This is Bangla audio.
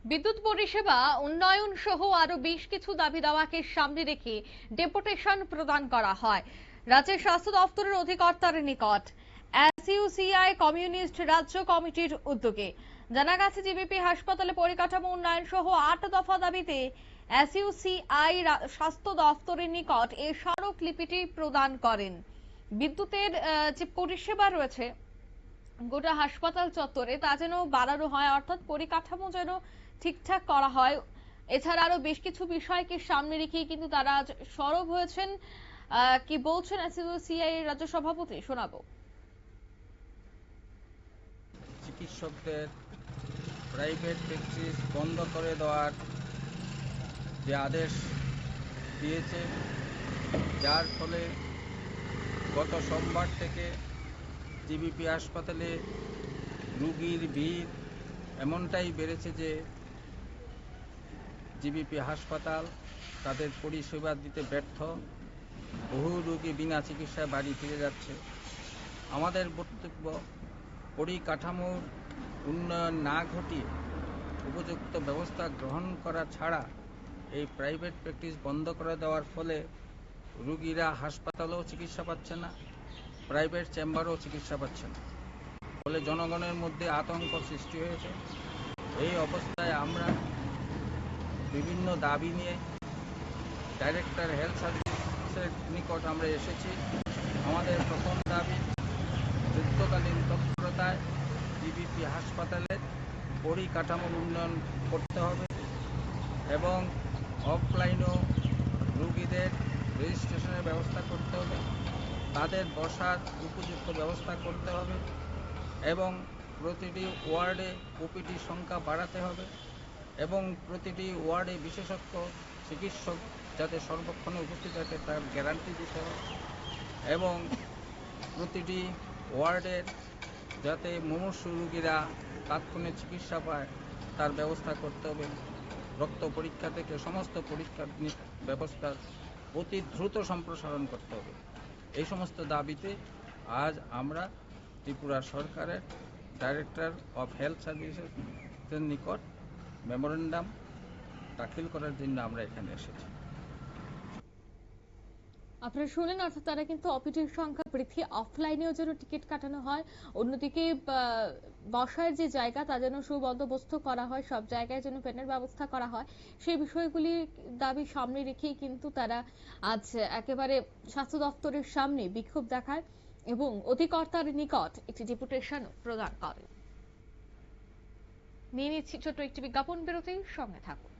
বিদ্যুৎ পরিষেবা উন্নয়ন সহ আরো বেশ কিছু দাবি দাওয়াকে সামনে রেখে ডেপুটেশন প্রদান করা হয় রাজ্যের স্বাস্থ্য দপ্তরের অধিকর্তার নিকট। এসইউসিআই কমিউনিস্ট রাজ্য কমিটির উদ্যোগে জানা গেছে, জিবিপি হাসপাতালে পরিকাঠামো উন্নয়ন সহ 8 দফা দাবিতে এসইউসিআই স্বাস্থ্য দপ্তরের নিকট এই স্মারকলিপিটি প্রদান করেন। বিদ্যুতের যে পরিষেবা রয়েছে গোটা হাসপাতাল চত্বরে তা যেন বাড়ানো হয়, অর্থাৎ পরিকাঠামো যেন ঠিকঠাক করা হয়। এছাড়া আরো বেশ কিছু বিষয়কে সামনে রেখে কিন্তু তারা আজ সরব হয়েছেন। কি বলছেন এসইউসিআই এর রাজ্য সভাপতি, শোনাবো। চিকিৎসকদের প্রাইভেট প্র্যাকটিস বন্ধ করে দেওয়ার যে আদেশ দিয়েছে, যার ফলে গত সোমবার থেকে জিবিপি হাসপাতালে রুগীর ভিড় এমনটাই বেড়েছে যে জিবিপি হাসপাতাল তাদের পরিষেবা দিতে ব্যর্থ। বহু রুগী বিনা চিকিৎসায় বাড়ি ফিরে যাচ্ছে। আমাদের বক্তব্য, পরিকাঠামোর উন্নয়ন না ঘটিয়ে উপযুক্ত ব্যবস্থা গ্রহণ করা ছাড়া এই প্রাইভেট প্র্যাকটিস বন্ধ করে দেওয়ার ফলে রুগীরা হাসপাতালেও চিকিৎসা পাচ্ছে না, প্রাইভেট চেম্বারেও চিকিৎসা পাচ্ছে না, ফলে জনগণের মধ্যে আতঙ্ক সৃষ্টি হয়েছে। এই অবস্থায় আমরা বিভিন্ন দাবি নিয়ে ডাইরেক্টর হেলথ সার্ভিসের নিকট আমরা এসেছি। আমাদের প্রথম দাবি, যুদ্ধকালীন তৎপরতায় জিবিপি হাসপাতালের পরিকাঠামো উন্নয়ন করতে হবে এবং অফলাইনেও রুগীদের রেজিস্ট্রেশনের ব্যবস্থা করতে হবে, তাদের বসার উপযুক্ত ব্যবস্থা করতে হবে এবং প্রতিটি ওয়ার্ডে ওপিডির সংখ্যা বাড়াতে হবে এবং প্রতিটি ওয়ার্ডে বিশেষজ্ঞ চিকিৎসক যাতে সর্বক্ষণে উপস্থিত থাকে তার গ্যারান্টি দিতে হবে এবং প্রতিটি ওয়ার্ডের যাতে মুমূর্ষু রুগীরা তাৎক্ষণিক চিকিৎসা পায় তার ব্যবস্থা করতে হবে। রক্ত পরীক্ষা থেকে সমস্ত পরীক্ষার ব্যবস্থার অতি দ্রুত সম্প্রসারণ করতে হবে। এই সমস্ত দাবিতে আজ আমরা ত্রিপুরা সরকারের ডাইরেক্টর অফ হেলথ সার্ভিসেসের নিকট মেমোরেন্ডাম দাখিল করার জন্য আমরা এখানে এসেছি। আপনারা শুনলেন, অর্থাৎ তারা কিন্তু অপিডির সংখ্যা বৃদ্ধি, অফলাইনেও যেন টিকিট কাটানো হয়, অন্যদিকে বসার যে জায়গা তা যেন সুবন্দোবস্ত করা হয়, সব জায়গায় যেন ফ্যানের ব্যবস্থা করা হয়, সেই বিষয়গুলির দাবি সামনে রেখেই কিন্তু তারা আজ একেবারে স্বাস্থ্য দপ্তরের সামনে বিক্ষোভ দেখায় এবং অধিকর্তার নিকট একটি ডেপুটেশন প্রদান করে। নিয়ে নিচ্ছি ছোট্ট একটি বিজ্ঞাপন বিরতি, সঙ্গে থাকুন।